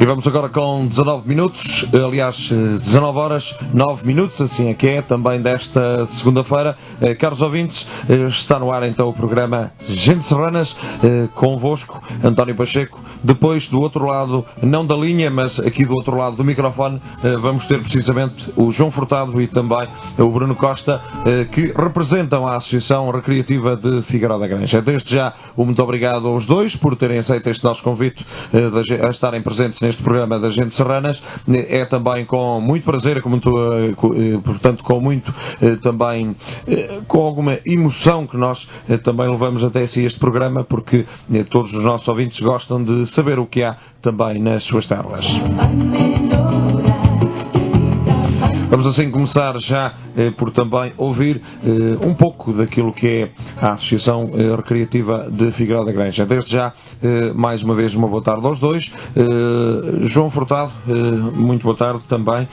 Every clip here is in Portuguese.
E vamos agora com 19 minutos, aliás, 19 horas, 9 minutos, assim é que é, também desta segunda-feira. Caros ouvintes, está no ar então o programa Gente Serranas, convosco, António Pacheco. Depois, do outro lado, não da linha, mas aqui do outro lado do microfone, vamos ter precisamente o João Furtado e também o Bruno Costa, que representam a Associação Recreativa de Figueiró da Granja. Desde já, muito obrigado aos dois por terem aceito este nosso convite a estarem presentes neste programa das Gente Serranas. É também com muito prazer, portanto com muito também com alguma emoção que nós também levamos até si este programa, porque todos os nossos ouvintes gostam de saber o que há também nas suas terras. Vamos assim começar já por também ouvir um pouco daquilo que é a Associação Recreativa de Figueiró da Granja. Desde já, mais uma vez, uma boa tarde aos dois. João Furtado, muito boa tarde também.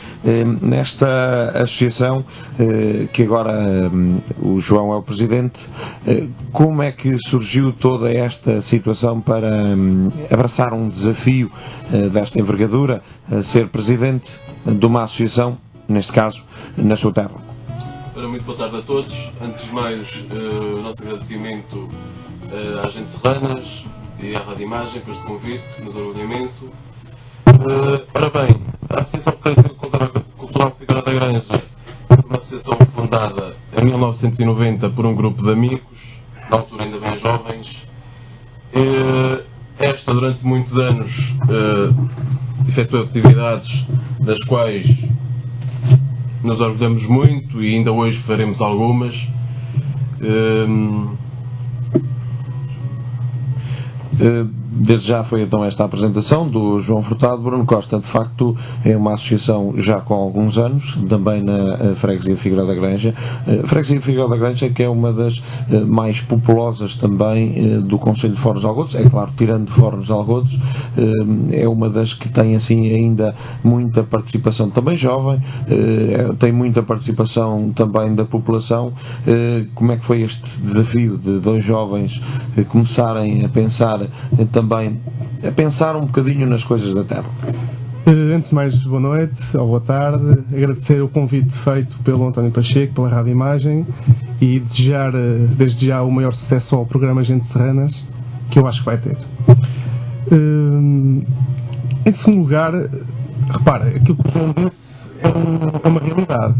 Nesta associação, que agora o João é o presidente, como é que surgiu toda esta situação para abraçar um desafio desta envergadura, ser presidente de uma associação, neste caso, na sua terra? Muito boa tarde a todos. Antes de mais, o nosso agradecimento às Gente Serranas e à Rádio Imagem por este convite, que nos orgulha imenso. Ora bem, a Associação Recreativa Cultural Figueiró da Granja foi uma associação fundada em 1990 por um grupo de amigos, na altura ainda bem jovens. Esta, durante muitos anos, efetuou atividades das quais nos orgulhamos muito e ainda hoje faremos algumas. Desde já foi então esta apresentação do João Furtado. Bruno Costa, de facto, é uma associação já com alguns anos, também na Freguesia de Figueiró da Granja. A Freguesia de Figueiró da Granja, que é uma das mais populosas também do Concelho de Fornos de Algodos, é claro, tirando Fornos de Algodos, é uma das que tem assim ainda muita participação também jovem, tem muita participação também da população. Como é que foi este desafio de dois jovens começarem a pensar também a pensar um bocadinho nas coisas da terra? Antes de mais, boa noite ou boa tarde, agradecer o convite feito pelo António Pacheco, pela Rádio Imagem, e desejar desde já o maior sucesso ao programa Gente Serranas, que eu acho que vai ter. Em segundo lugar, repara, aquilo que o João disse é uma realidade.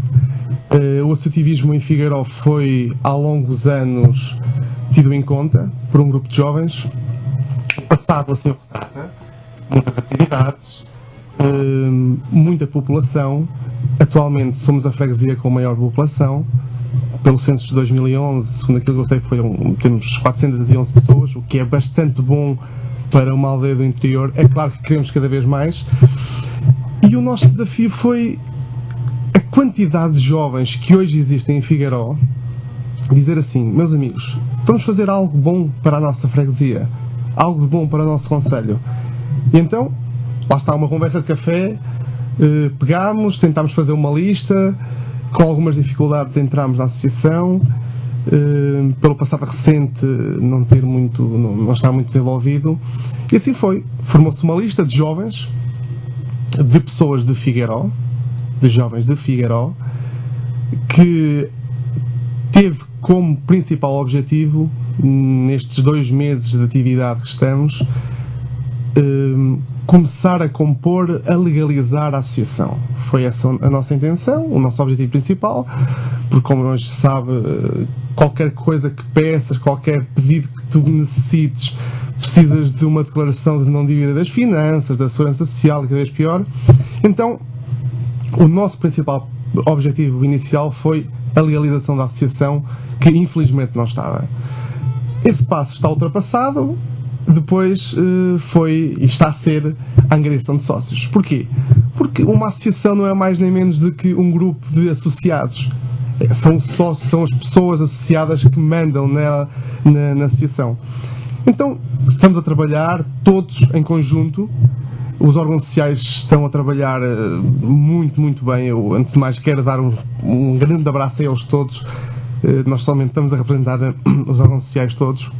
O associativismo em Figueiró foi, ao longo dos anos, tido em conta por um grupo de jovens. Passado assim o retrata, muitas atividades, muita população. Atualmente somos a freguesia com maior população. Pelo censo de 2011, segundo aquilo que eu sei, temos 411 pessoas, o que é bastante bom para uma aldeia do interior. É claro que queremos cada vez mais. E o nosso desafio foi a quantidade de jovens que hoje existem em Figueiró. Dizer assim, meus amigos, vamos fazer algo bom para a nossa freguesia, algo de bom para o nosso concelho. E então, lá está uma conversa de café, tentámos fazer uma lista, com algumas dificuldades entramos na associação, pelo passado recente não está muito desenvolvido, e assim foi. Formou-se uma lista de jovens, de pessoas de Figueiró, de jovens de Figueiró, que teve como principal objetivo, nestes 2 meses de atividade que estamos, começar a compor, a legalizar a associação. Foi essa a nossa intenção, o nosso objetivo principal, porque, como hoje sabe, qualquer coisa que peças, qualquer pedido que tu necessites, precisas de uma declaração de não dívida das finanças, da segurança social, cada vez pior. Então, o nosso principal objetivo inicial foi a legalização da associação, que infelizmente não estava. Esse passo está ultrapassado, depois foi e está a ser a angariação de sócios. Porquê? Porque uma associação não é mais nem menos do que um grupo de associados. São os sócios, são as pessoas associadas que mandam na associação. Então, estamos a trabalhar todos em conjunto. Os órgãos sociais estão a trabalhar muito, muito bem. Eu, antes de mais, quero dar um grande abraço a eles todos. Nós somente estamos a representar os órgãos sociais todos.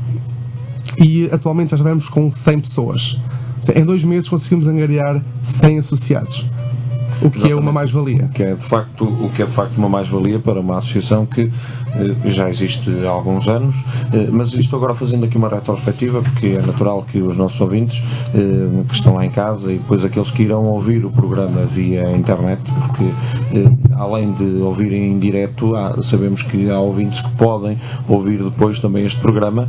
E atualmente já estivemos com 100 pessoas. Em 2 meses conseguimos angariar 100 associados. O que Exatamente. É uma mais-valia. O que é de facto uma mais-valia para uma associação que já existe há alguns anos, mas estou agora fazendo aqui uma retrospectiva, porque é natural que os nossos ouvintes que estão lá em casa e depois aqueles que irão ouvir o programa via internet, porque além de ouvirem em direto, sabemos que há ouvintes que podem ouvir depois também este programa,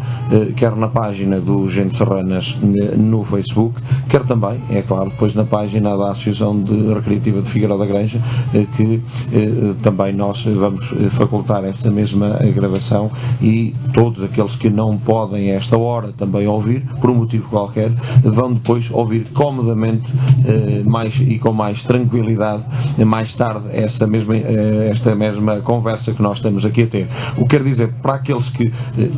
quer na página do Gente Serranas no Facebook, quer também, é claro, depois na página da Associação Recreativa de Figueiró da Granja, que também nós vamos facultar esta mesma gravação, e todos aqueles que não podem a esta hora também ouvir, por um motivo qualquer, vão depois ouvir comodamente e com mais tranquilidade mais tarde esta mesma conversa que nós estamos aqui a ter. O que quer dizer, para aqueles que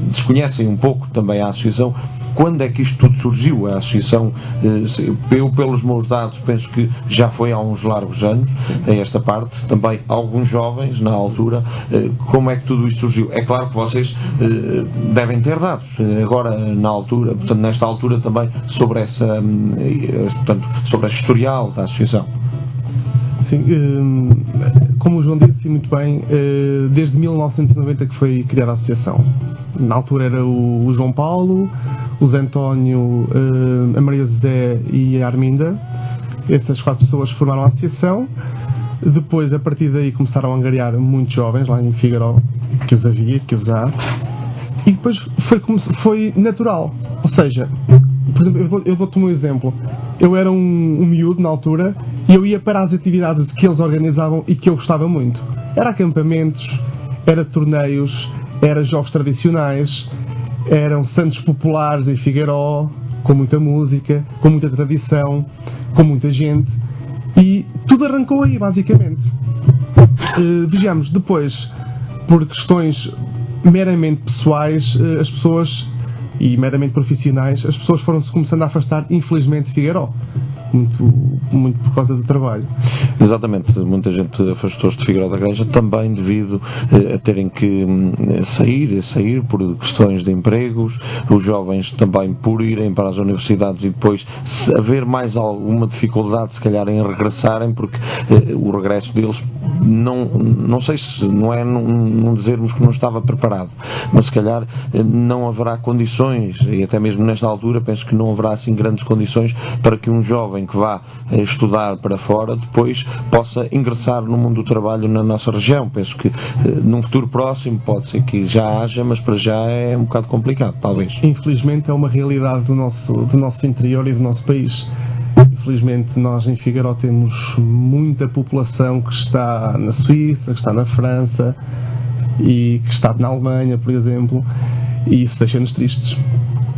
desconhecem um pouco também a associação, quando é que isto tudo surgiu? A associação, eu pelos meus dados penso que já foi há uns largos anos, a esta parte, também alguns jovens na altura. Como é que tudo isto surgiu? É claro que vocês devem ter dados agora na altura, portanto nesta altura também sobre sobre a historial da associação. Sim, como o João disse muito bem, desde 1990 que foi criada a associação. Na altura era o João Paulo, o Zé António, a Maria José e a Arminda. Essas 4 pessoas formaram a associação. Depois, a partir daí, começaram a angariar muitos jovens lá em Figueiró, que os havia, que os há. E depois foi natural. Ou seja, por exemplo, eu dou-te um exemplo. Eu era um miúdo na altura e eu ia para as atividades que eles organizavam e que eu gostava muito. Era acampamentos, era torneios, era jogos tradicionais, eram santos populares em Figueiró, com muita música, com muita tradição, com muita gente, e tudo arrancou aí, basicamente. Vejamos, depois, por questões meramente pessoais, as pessoas, e meramente profissionais, as pessoas foram-se começando a afastar, infelizmente, de Figueiró. Muito por causa do trabalho. Exatamente, muita gente afastou-se de Figueiró da Granja também devido a terem que sair por questões de empregos, os jovens também por irem para as universidades e depois haver mais alguma dificuldade se calhar em regressarem, porque o regresso deles não sei se não dizermos que não estava preparado, mas se calhar não haverá condições, e até mesmo nesta altura penso que não haverá assim grandes condições para que um jovem que vá estudar para fora depois possa ingressar no mundo do trabalho na nossa região. Penso que num futuro próximo pode ser que já haja, mas para já é um bocado complicado, talvez. Infelizmente é uma realidade do nosso interior e do nosso país. Infelizmente nós em Figueiró temos muita população que está na Suíça, que está na França e que está na Alemanha, por exemplo, e isso deixa-nos tristes.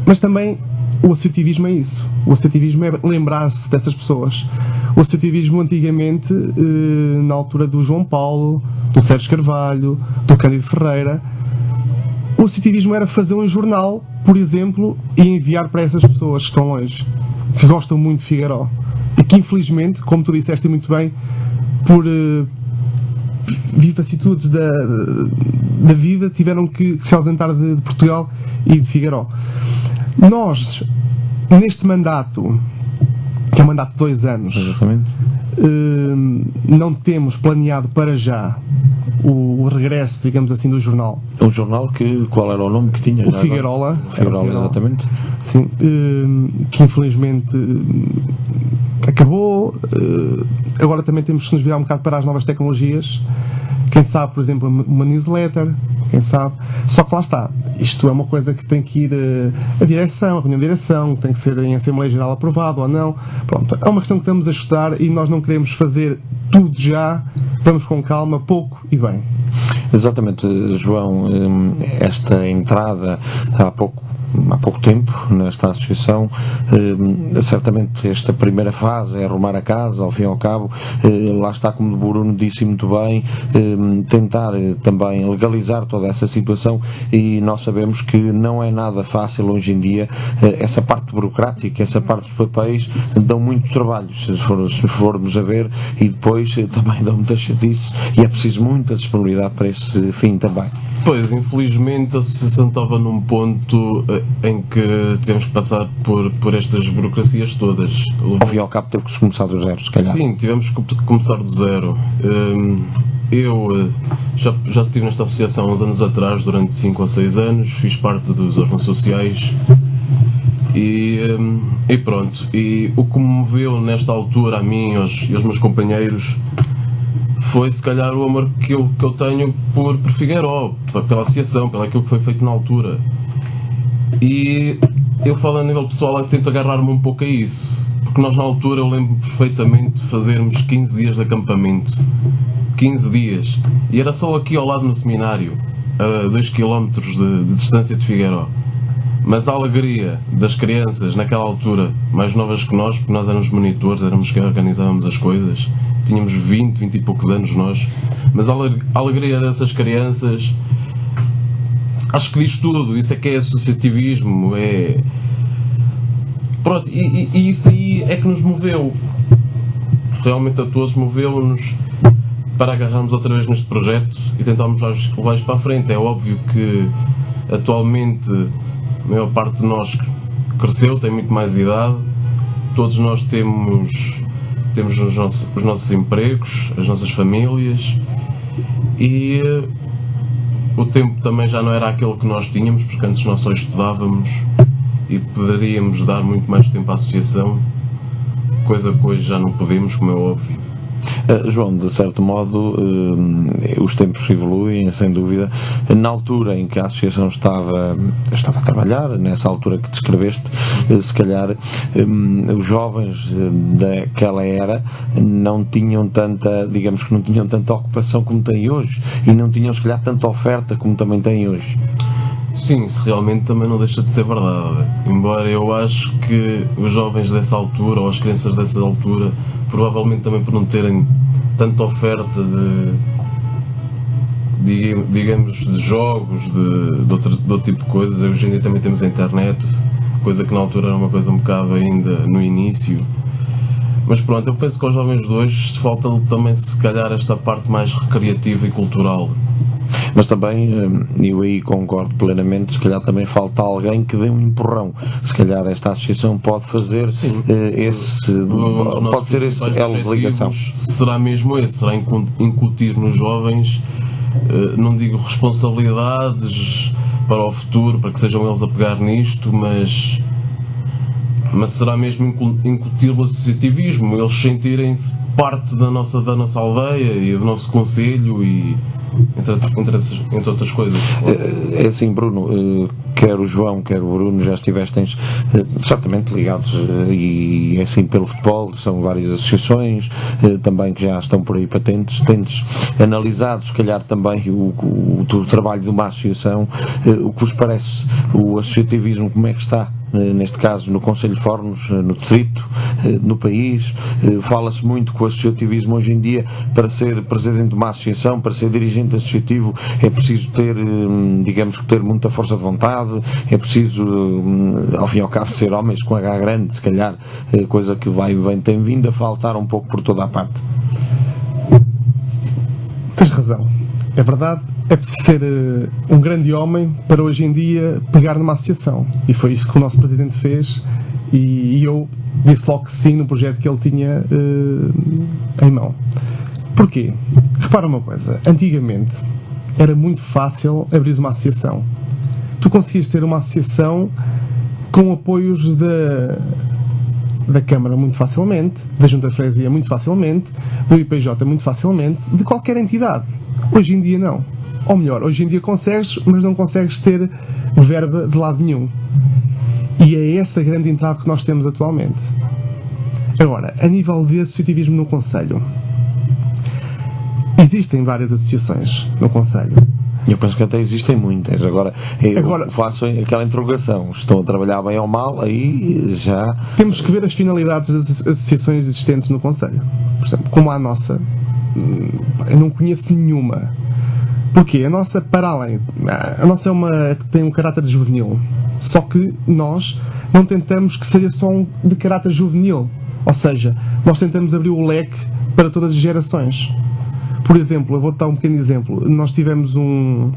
Mas também o associativismo é isso. O associativismo é lembrar-se dessas pessoas. O associativismo antigamente, na altura do João Paulo, do Sérgio Carvalho, do Cândido Ferreira, o associativismo era fazer um jornal, por exemplo, e enviar para essas pessoas que estão longe, que gostam muito de Figueiró. E que infelizmente, como tu disseste muito bem, por vicissitudes da vida, tiveram que se ausentar de Portugal e de Figueiró. Nós, neste mandato, que é um mandato de 2 anos, Exatamente. Não temos planeado para já o regresso, digamos assim, do jornal. Um jornal qual era o nome que tinha? O Figueirola. O Figueirola, exatamente. Sim, que infelizmente acabou. Agora também temos que nos virar um bocado para as novas tecnologias. Quem sabe, por exemplo, uma newsletter, quem sabe. Só que lá está, isto é uma coisa que tem que ir a direção, a reunião de direção, tem que ser em Assembleia Geral aprovado ou não. Pronto, é uma questão que estamos a estudar e nós não queremos fazer tudo já, vamos com calma, pouco e bem. Exatamente, João, esta entrada há pouco há pouco tempo nesta associação. Certamente esta primeira fase é arrumar a casa, ao fim e ao cabo, lá está, como o Bruno disse muito bem, tentar também legalizar toda essa situação, e nós sabemos que não é nada fácil hoje em dia. Essa parte burocrática, essa parte dos papéis dão muito trabalho, se formos a ver, e depois também dão muita chatice, e é preciso muita disponibilidade para esse fim também. Pois, infelizmente a associação estava num ponto em que tivemos que passar por estas burocracias todas. Ao fim e ao cabo teve que começar do zero, se calhar. Sim, tivemos que começar do zero. Eu já estive nesta associação há uns anos atrás, durante 5 ou 6 anos, fiz parte dos órgãos sociais e pronto. E o que me moveu nesta altura a mim e aos meus companheiros foi se calhar o amor que eu tenho por Figueiró, pela associação, pelo aquilo que foi feito na altura. E eu falo a nível pessoal, tento agarrar-me um pouco a isso, porque nós na altura, eu lembro perfeitamente de fazermos 15 dias de acampamento, 15 dias, e era só aqui ao lado no seminário, a 2 km de distância de Figueiró. Mas a alegria das crianças naquela altura, mais novas que nós, porque nós éramos monitores, éramos quem organizávamos as coisas, tínhamos 20 e poucos anos nós, mas a alegria dessas crianças, acho que diz tudo. Isso é que é associativismo, é... Pronto, e isso aí é que nos moveu, realmente a todos moveu-nos para agarrarmos outra vez neste projeto e tentarmos levar isto para a frente. É óbvio que atualmente a maior parte de nós cresceu, tem muito mais idade, todos nós temos os nossos empregos, as nossas famílias, e o tempo também já não era aquele que nós tínhamos, porque antes nós só estudávamos e poderíamos dar muito mais tempo à associação, coisa que hoje já não podemos, como é óbvio. João, de certo modo, os tempos evoluem, sem dúvida. Na altura em que a associação estava a trabalhar, nessa altura que descreveste, se calhar os jovens daquela era não tinham tanta, digamos que não tinham tanta ocupação como têm hoje, e não tinham, se calhar, tanta oferta como também têm hoje. Sim, isso realmente também não deixa de ser verdade. Embora eu acho que os jovens dessa altura, ou as crianças dessa altura, provavelmente também por não terem tanta oferta de jogos, de outro tipo de coisas. Hoje em dia também temos a internet, coisa que na altura era uma coisa um bocado ainda no início. Mas pronto, eu penso que aos jovens de hoje falta também, se calhar, esta parte mais recreativa e cultural. Mas também, eu aí concordo plenamente, se calhar também falta alguém que dê um empurrão. Se calhar esta associação pode fazer pode ser esse elo de ligação. Será mesmo esse, será incutir nos jovens, não digo responsabilidades para o futuro, para que sejam eles a pegar nisto, mas será mesmo incutir o associativismo, eles sentirem-se parte da nossa aldeia e do nosso concelho, e entre outras coisas. É assim, Bruno, quer o João, quer o Bruno já estivessem certamente ligados, e assim, pelo futebol, são várias associações também que já estão por aí patentes. Tendes analisado, se calhar, também o trabalho de uma associação, o que vos parece o associativismo, como é que está? Neste caso no Concelho de Fornos, no distrito, no país. Fala-se muito que o associativismo hoje em dia, para ser presidente de uma associação, para ser dirigente associativo, é preciso ter, digamos que ter muita força de vontade, é preciso, ao fim e ao cabo, ser homens com H grande, se calhar, coisa que tem vindo a faltar um pouco por toda a parte. Tens razão, é verdade. É preciso ser um grande homem para hoje em dia pegar numa associação, e foi isso que o nosso presidente fez, e eu disse logo que sim no projeto que ele tinha em mão. Porquê? Repara uma coisa, antigamente era muito fácil abrir uma associação. Tu conseguias ter uma associação com apoios da Câmara muito facilmente, da Junta de Freguesia muito facilmente, do IPJ muito facilmente, de qualquer entidade. Hoje em dia não. Ou melhor, hoje em dia consegues, mas não consegues ter verba de lado nenhum. E é essa grande entrave que nós temos atualmente. Agora, a nível de associativismo no Concelho, existem várias associações no Concelho. Eu penso que até existem muitas. Agora faço aquela interrogação. Estão a trabalhar bem ou mal? Aí já... Temos que ver as finalidades das associações existentes no Conselho. Por exemplo, como a nossa, eu não conheço nenhuma. Porquê? A nossa, para além... A nossa tem um caráter juvenil. Só que nós não tentamos que seja só de caráter juvenil. Ou seja, nós tentamos abrir o leque para todas as gerações. Por exemplo, eu vou dar um pequeno exemplo. Nós tivemos uns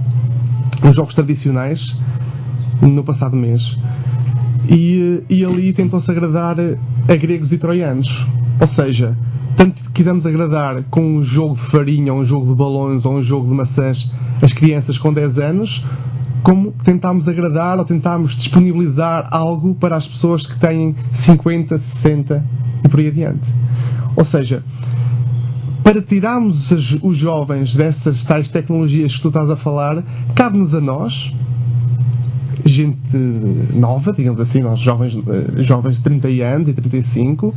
jogos tradicionais no passado mês e ali tentou-se agradar a gregos e troianos. Ou seja, tanto quisemos agradar com um jogo de farinha, ou um jogo de balões, ou um jogo de maçãs as crianças com 10 anos, como tentámos agradar ou tentámos disponibilizar algo para as pessoas que têm 50, 60 e por aí adiante. Ou seja, para tirarmos os jovens dessas tais tecnologias que tu estás a falar, cabe-nos a nós, gente nova, digamos assim, nós jovens de 30 anos e 35,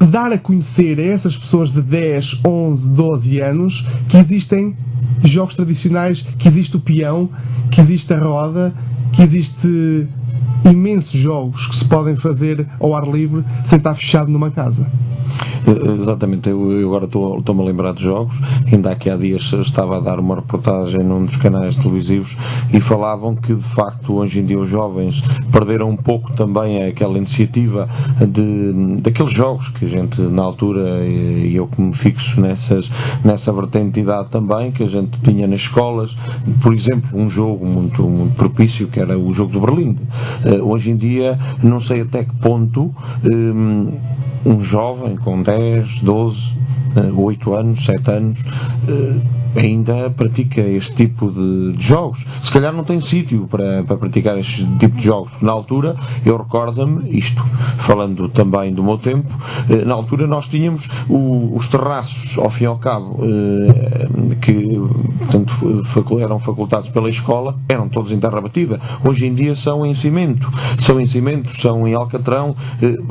dar a conhecer a essas pessoas de 10, 11, 12 anos que existem jogos tradicionais, que existe o peão, que existe a roda, que existe imensos jogos que se podem fazer ao ar livre sem estar fechado numa casa. Exatamente, eu agora estou-me a lembrar de jogos. Ainda aqui há dias estava a dar uma reportagem num dos canais televisivos e falavam que de facto hoje em dia os jovens perderam um pouco também aquela iniciativa daqueles jogos que a gente na altura, e eu que me fixo nessa vertente de idade também, que a gente tinha nas escolas, por exemplo, um jogo muito, muito propício que era o jogo do Berlim. Hoje em dia não sei até que ponto um jovem com 10, 12, 8 anos, 7 anos ainda pratica este tipo de jogos. Se calhar não tem sítio para praticar este tipo de jogos. Na altura, eu recordo-me isto, falando também do meu tempo, na altura nós tínhamos os terraços, ao fim e ao cabo, que portanto, eram facultados pela escola, eram todos em terra batida. Hoje em dia são em cimento, são em alcatrão.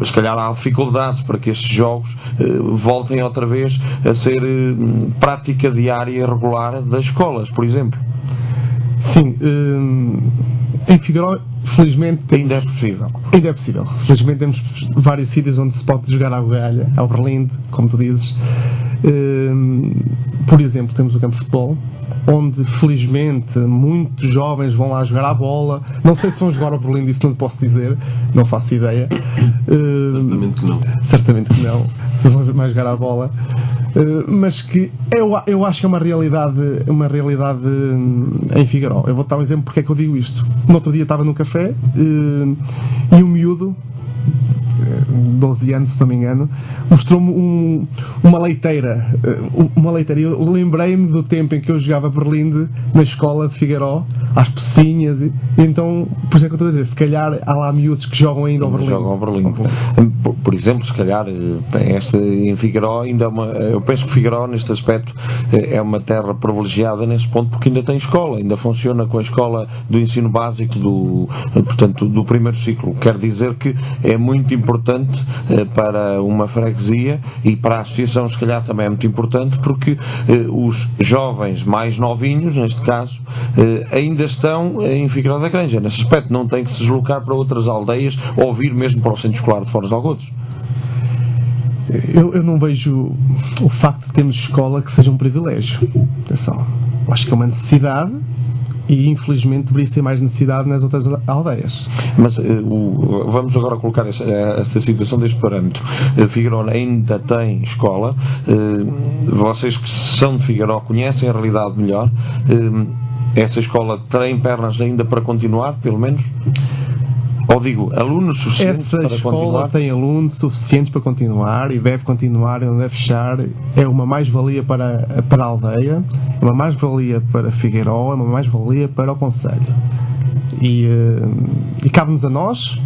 Se calhar há dificuldades para que estes jogos voltem outra vez a ser prática diária regular das escolas, por exemplo. Sim, em Figueiró, felizmente ainda é possível. Ainda é possível. Felizmente temos vários sítios onde se pode jogar à bugalha, ao berlinde, como tu dizes. Por exemplo, temos o campo de futebol, onde felizmente muitos jovens vão lá jogar à bola. Não sei se vão jogar ao berlinde, isso não posso dizer, não faço ideia. Certamente que não. Certamente que não. Vão mais jogar à bola. Mas que eu acho que é uma realidade em Figueiró. Eu vou dar um exemplo porque é que eu digo isto. No outro dia estava no café e um miúdo, 12 anos se não me engano, mostrou-me uma leiteira. Eu lembrei-me do tempo em que eu jogava berlinde na escola de Figueiró, às pocinhas, e então, por isso é que eu estou a dizer, se calhar há lá miúdos que jogam ainda ao berlinde. Por exemplo, se calhar em Figueiró ainda eu penso que Figueiró neste aspecto é uma terra privilegiada nesse ponto, porque ainda tem escola, ainda funciona com a escola do ensino básico portanto, do primeiro ciclo. Quer dizer que é muito importante para uma freguesia e para a associação, se calhar também é muito importante, porque os jovens mais novinhos, neste caso, ainda estão em Figueiró da Granja. Nesse aspecto não têm que se deslocar para outras aldeias ou vir mesmo para o centro escolar de Foz de Algodos. Eu não vejo o facto de termos escola que seja um privilégio. Atenção, eu acho que é uma necessidade e infelizmente deveria ser mais necessidade nas outras aldeias. Mas vamos agora colocar esta situação deste parâmetro. Figueiró ainda tem escola. Vocês que são de Figueiró conhecem a realidade melhor. Essa escola tem pernas ainda para continuar, pelo menos? Ou digo, alunos suficientes para continuar? Essa escola tem alunos suficientes para continuar e deve continuar e não deve fechar. É uma mais-valia para a aldeia, é uma mais-valia para Figueiró, é uma mais-valia para o concelho. E cabe-nos a nós,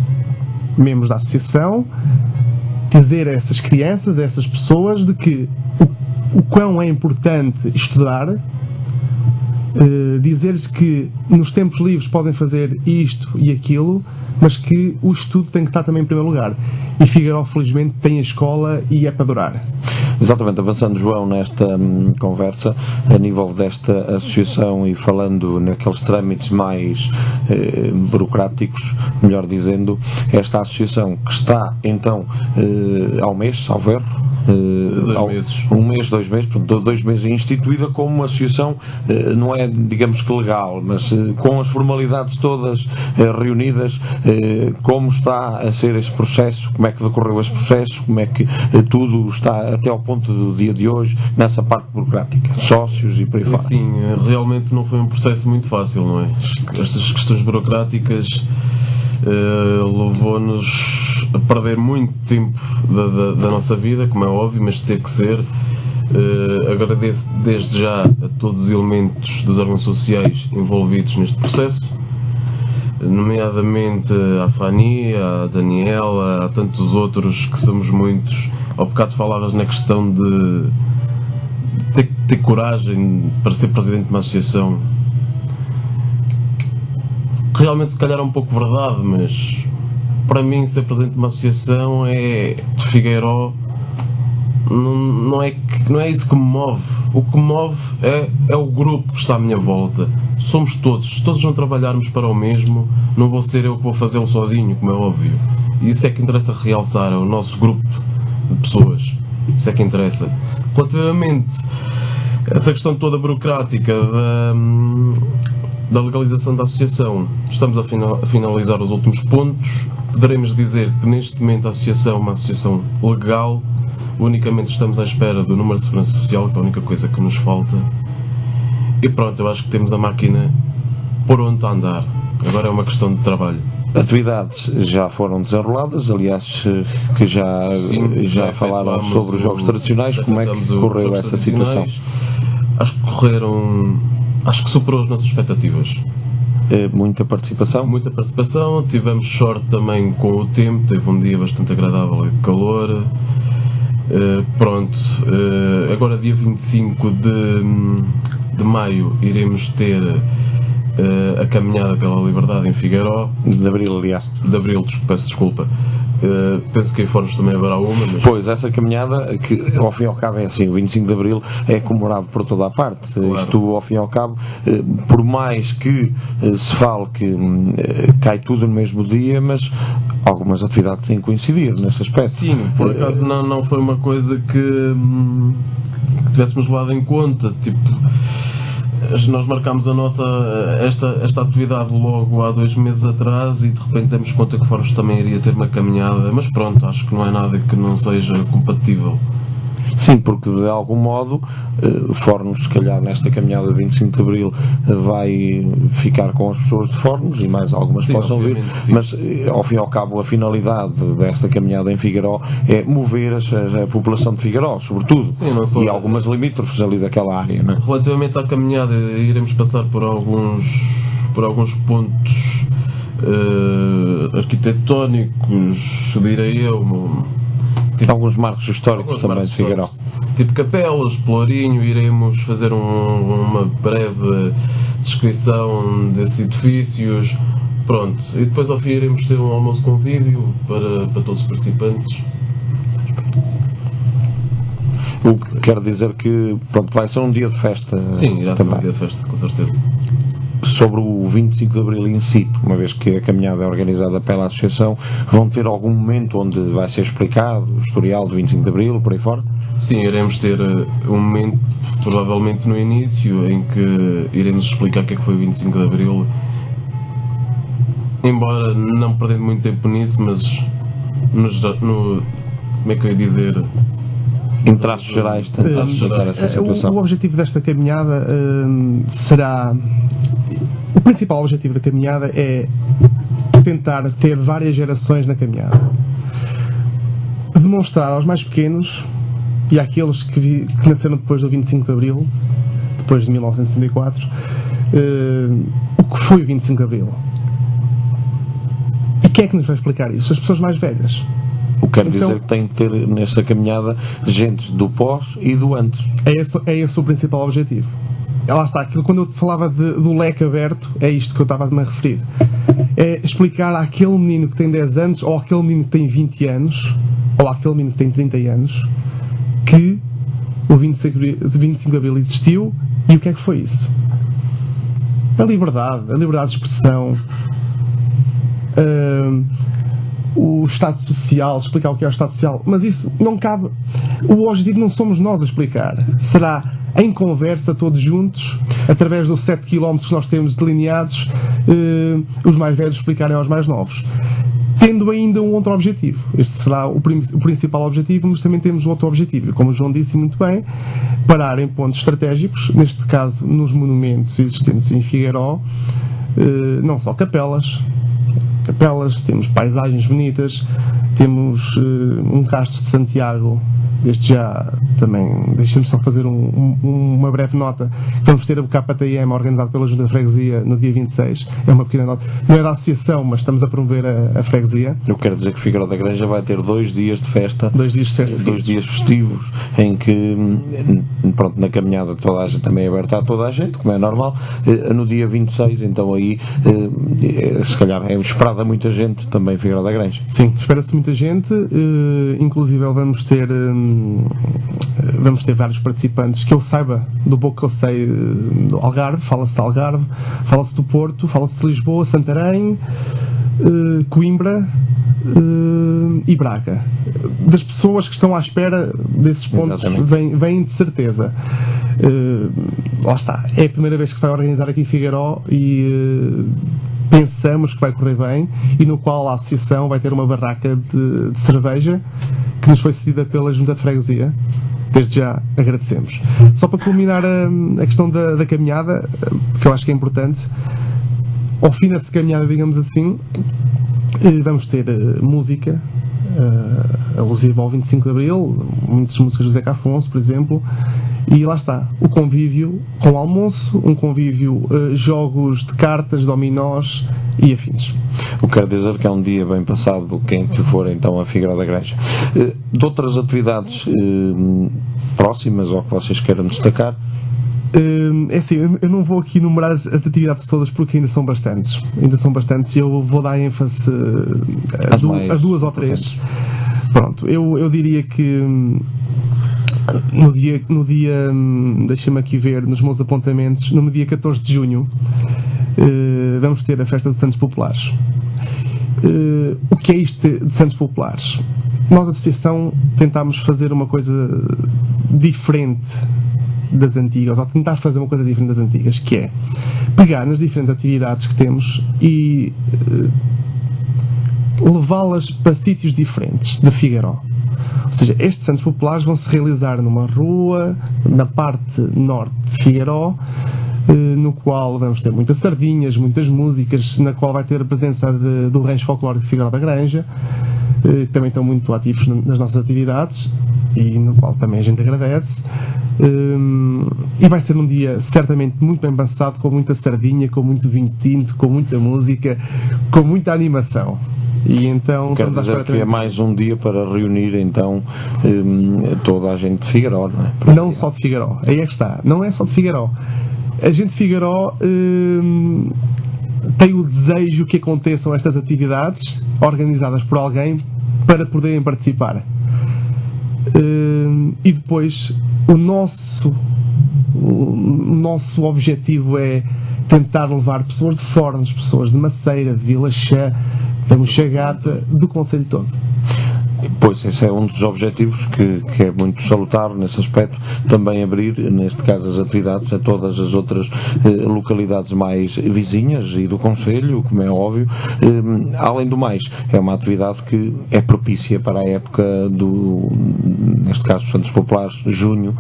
membros da associação, dizer a essas crianças, a essas pessoas, de que o quão é importante estudar dizer-lhes que nos tempos livres podem fazer isto e aquilo, mas que o estudo tem que estar também em primeiro lugar. E Figueiró, felizmente, tem a escola e é para durar. Exatamente, avançando, João, nesta conversa, a nível desta associação e falando naqueles trâmites mais burocráticos, melhor dizendo, esta associação que está, então, ao mês, salvo erro, 2 meses. 1 mês, 2 meses, portanto, 2 meses instituída como uma associação, não é, digamos que legal, mas com as formalidades todas reunidas, como está a ser este processo, como é que decorreu este processo, como é que tudo está até ao ponto do dia de hoje, nessa parte burocrática, sócios e por aí fora. Sim, realmente não foi um processo muito fácil, não é? Estas questões burocráticas levou-nos a perder muito tempo da nossa vida, como é óbvio, mas teve que ser. Agradeço desde já a todos os elementos dos órgãos sociais envolvidos neste processo, nomeadamente à Fani, à Daniela, a tantos outros que somos muitos. Ao bocado falavas na questão de ter coragem para ser presidente de uma associação. Realmente se calhar é um pouco verdade, mas para mim ser presidente de uma associação de Figueiró não é isso que me move. O que me move é o grupo que está à minha volta. Somos todos. Se todos não trabalharmos para o mesmo, não vou ser eu que vou fazê-lo sozinho, como é óbvio. E isso é que interessa realçar, é o nosso grupo de pessoas. Isso é que interessa. Relativamente a essa questão toda burocrática da legalização da associação, estamos a finalizar os últimos pontos. Poderemos dizer que neste momento a associação é uma associação legal. Unicamente estamos à espera do número de segurança social, que é a única coisa que nos falta. E pronto, eu acho que temos a máquina por onde andar. Agora é uma questão de trabalho. Atividades já foram desenroladas, aliás, que já falaram sobre os jogos tradicionais. Como é que correu essa situação? Acho que superou as nossas expectativas. Muita participação? Muita participação, tivemos sorte também com o tempo, teve um dia bastante agradável e de calor. Agora dia 25 de maio iremos ter a caminhada pela liberdade em Figueiró. De Abril, aliás. De Abril, peço desculpa. Penso que em Fornos também haverá uma, mas... Pois, essa caminhada, que ao fim e ao cabo é assim, o 25 de Abril é comemorado por toda a parte. Claro. Isto, ao fim e ao cabo, por mais que se fale que cai tudo no mesmo dia, mas algumas atividades têm que coincidir nesse aspecto. Sim, por acaso não foi uma coisa que tivéssemos levado em conta, tipo... Nós marcámos esta atividade logo há 2 meses atrás e de repente temos conta que Fornos também iria ter uma caminhada, mas pronto, acho que não é nada que não seja compatível. Sim, porque de algum modo Fornos, se calhar nesta caminhada de 25 de Abril, vai ficar com as pessoas de Fornos e mais algumas possam vir, sim. Mas ao fim e ao cabo a finalidade desta caminhada em Figueiró é mover a população de Figueiró, sobretudo, sim, e algumas limítrofes ali daquela área, não é? Relativamente à caminhada, iremos passar por alguns pontos arquitetónicos, direi eu, tipo, alguns marcos históricos também de Figueiró. Tipo Capelas, Pelourinho, iremos fazer uma breve descrição desses edifícios. Pronto, e depois ao fim iremos ter um almoço convívio para todos os participantes. O que quer dizer que pronto, vai ser um dia de festa. Sim, irá ser um dia de festa, com certeza. Sobre o 25 de Abril em si, uma vez que a caminhada é organizada pela Associação, vão ter algum momento onde vai ser explicado o historial do 25 de Abril, por aí fora? Sim, iremos ter um momento, provavelmente no início, em que iremos explicar o que é que foi o 25 de Abril, embora não perdendo muito tempo nisso, mas como é que eu ia dizer? Em traços gerais, essa situação. O objetivo desta caminhada será... O principal objetivo da caminhada é tentar ter várias gerações na caminhada. Demonstrar aos mais pequenos e àqueles que nasceram depois do 25 de Abril, depois de 1974, o que foi o 25 de Abril. E quem é que nos vai explicar isso? As pessoas mais velhas. O que quer dizer que tem que ter nesta caminhada gente do pós e do antes. É esse o principal objetivo. lá está, aquilo, quando eu falava do leque aberto, é isto que eu estava a me referir. É explicar àquele menino que tem 10 anos, ou àquele menino que tem 20 anos, ou àquele menino que tem 30 anos, que o 25 de Abril existiu e o que é que foi isso? A liberdade de expressão, o Estado Social, explicar o que é o Estado Social, mas isso não cabe. O objetivo não somos nós a explicar. Será em conversa, todos juntos, através dos 7 km que nós temos delineados, os mais velhos explicarem aos mais novos. Tendo ainda um outro objetivo. Este será o principal objetivo, mas também temos outro objetivo. Como o João disse muito bem, parar em pontos estratégicos, neste caso nos monumentos existentes em Figueiró, não só capelas, temos paisagens bonitas, temos um Castro de Santiago, desde já também, deixem-me só fazer uma breve nota, vamos ter a KTM organizado pela Junta de Freguesia no dia 26, é uma pequena nota, não é da associação, mas estamos a promover a freguesia. Eu quero dizer que Figueiró da Granja vai ter 2 dias de festa, 2 dias de festa, 2 dias festivos, em que, pronto, na caminhada toda a gente também é aberta a toda a gente, como é normal, no dia 26, então aí, se calhar é esperada muita gente também em Figueiró da Granja. Sim, espera-se muita gente, inclusive vamos ter vários participantes, que eu saiba, do pouco que eu sei do Algarve, fala-se de Algarve, fala-se do Porto, fala-se de Lisboa, Santarém, Coimbra e Braga. Das pessoas que estão à espera desses pontos, vêm de certeza. Lá está, é a primeira vez que se vai organizar aqui em Figueiró e pensamos que vai correr bem, e no qual a associação vai ter uma barraca de cerveja que nos foi cedida pela Junta de Freguesia. Desde já agradecemos. Só para culminar a questão da caminhada, que eu acho que é importante, ao fim dessa caminhada, digamos assim, vamos ter música alusiva ao 25 de Abril, muitas músicas do Zeca Afonso, por exemplo, e lá está, o convívio com almoço, um convívio, jogos de cartas, dominós e afins. Eu quero dizer que é um dia bem passado quem for então a Figueiró da Granja. De outras atividades próximas ou que vocês queiram destacar? É assim, eu não vou aqui enumerar as atividades todas porque ainda são bastantes. E eu vou dar ênfase a 2 ou 3. Pronto, eu diria que no dia deixa-me aqui ver nos meus apontamentos, no dia 14 de junho vamos ter a Festa dos Santos Populares. O que é isto de Santos Populares? Nós, a associação, tentámos fazer uma coisa diferente das antigas, ou tentar fazer uma coisa diferente das antigas, que é pegar nas diferentes atividades que temos e levá-las para sítios diferentes de Figueiró. Ou seja, estes Santos Populares vão se realizar numa rua na parte norte de Figueiró, no qual vamos ter muitas sardinhas, muitas músicas, na qual vai ter a presença do Rancho Folclórico de Figueiró da Granja, que também estão muito ativos nas nossas atividades e no qual também a gente agradece. E vai ser um dia certamente muito bem passado, com muita sardinha, com muito vinho tinto, com muita música, com muita animação. E então quero dizer que é mais um dia para reunir então toda a gente de Figueiró, não é? Não só de Figueiró, aí é que está, não é só de Figueiró. A gente de Figueiró tem o desejo que aconteçam estas atividades organizadas por alguém para poderem participar. E depois o nosso objetivo é tentar levar pessoas de Fornos, pessoas de Maceira, de Vila Chã, da Mochagata, do concelho todo. Pois, esse é um dos objetivos que é muito salutar nesse aspecto, também abrir, neste caso, as atividades a todas as outras localidades mais vizinhas e do concelho, como é óbvio. Além do mais, é uma atividade que é propícia para a época neste caso, Santos Populares, junho.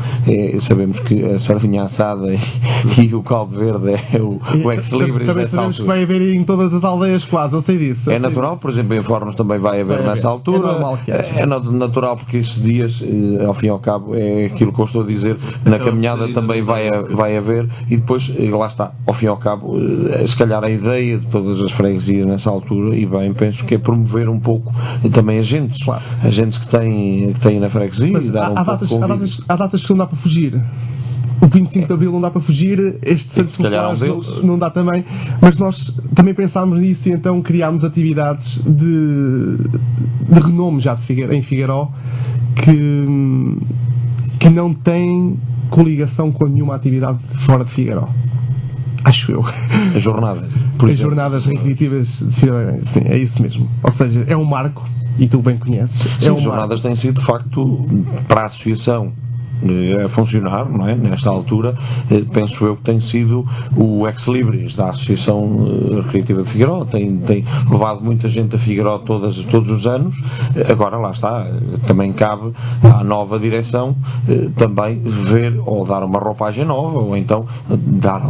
Sabemos que a sardinha assada e o caldo verde é o ex-libris. Também sabemos que vai haver em todas as aldeias quase, eu sei disso. É natural, por exemplo, em Fornos também vai haver nessa altura. É normal que é natural, porque estes dias, ao fim e ao cabo, é aquilo que eu estou a dizer, na caminhada também vai haver, e depois, lá está, ao fim e ao cabo, se calhar a ideia de todas as freguesias nessa altura, e bem, penso que é promover um pouco também agentes, claro. Agentes que têm na freguesia. Mas e dar há datas que não dá para fugir. o 25 de Abril não dá para fugir, este Santos Populares não dá também, mas nós também pensámos nisso e então criámos atividades de renome já em Figueiró que não têm coligação com nenhuma atividade fora de Figueiró. Acho eu. As jornadas. As jornadas recreativas de Figueiró, sim, é isso mesmo. Ou seja, é um marco, e tu bem conheces. Sim, as jornadas têm sido, de facto, para a associação a funcionar, não é? Nesta altura, penso eu que tem sido o ex-libris da Associação Recreativa de Figueiró, tem levado muita gente a Figueiró todos os anos. Agora lá está, também cabe à nova direção também ver ou dar uma roupagem nova, ou então dar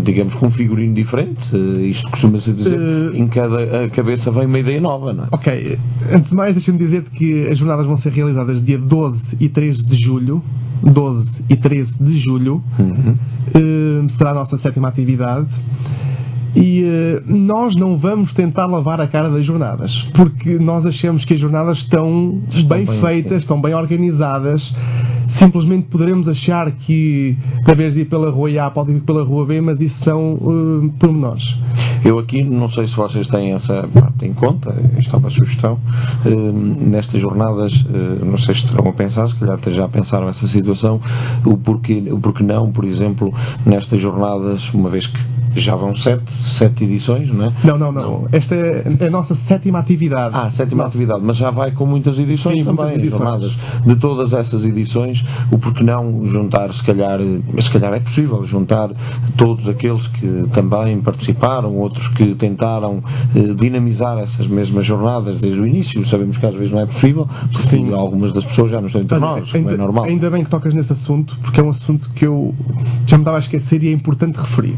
digamos, com um figurino diferente. Isto costuma-se dizer, em cada cabeça vem uma ideia nova, não é? Ok, antes de mais deixa-me dizer-te que as jornadas vão ser realizadas dia 12 e 13 de julho, 12 e 13 de julho, será a nossa 7ª atividade, e nós não vamos tentar lavar a cara das jornadas, porque nós achamos que as jornadas estão bem feitas, sim, estão bem organizadas. Simplesmente poderemos achar que, talvez de ir pela rua A pode ir pela rua B, mas isso são pormenores. Eu aqui, não sei se vocês têm essa parte em conta, esta é uma sugestão, nestas jornadas, não sei se estarão a pensar, se calhar já pensaram essa situação, o porquê não, por exemplo, nestas jornadas, uma vez que já vão 7 edições, não é? Não. Esta é a nossa 7ª atividade. 7ª atividade, mas já vai com muitas edições. Sim, também, muitas edições. Jornadas. De todas essas edições, o porquê não juntar, se calhar é possível, juntar todos aqueles que também participaram, outros que tentaram dinamizar essas mesmas jornadas desde o início. Sabemos que às vezes não é possível, porque sim, algumas das pessoas já não estão entre nós, como é normal. Ainda bem que tocas nesse assunto, porque é um assunto que eu já me estava a esquecer e é importante referir.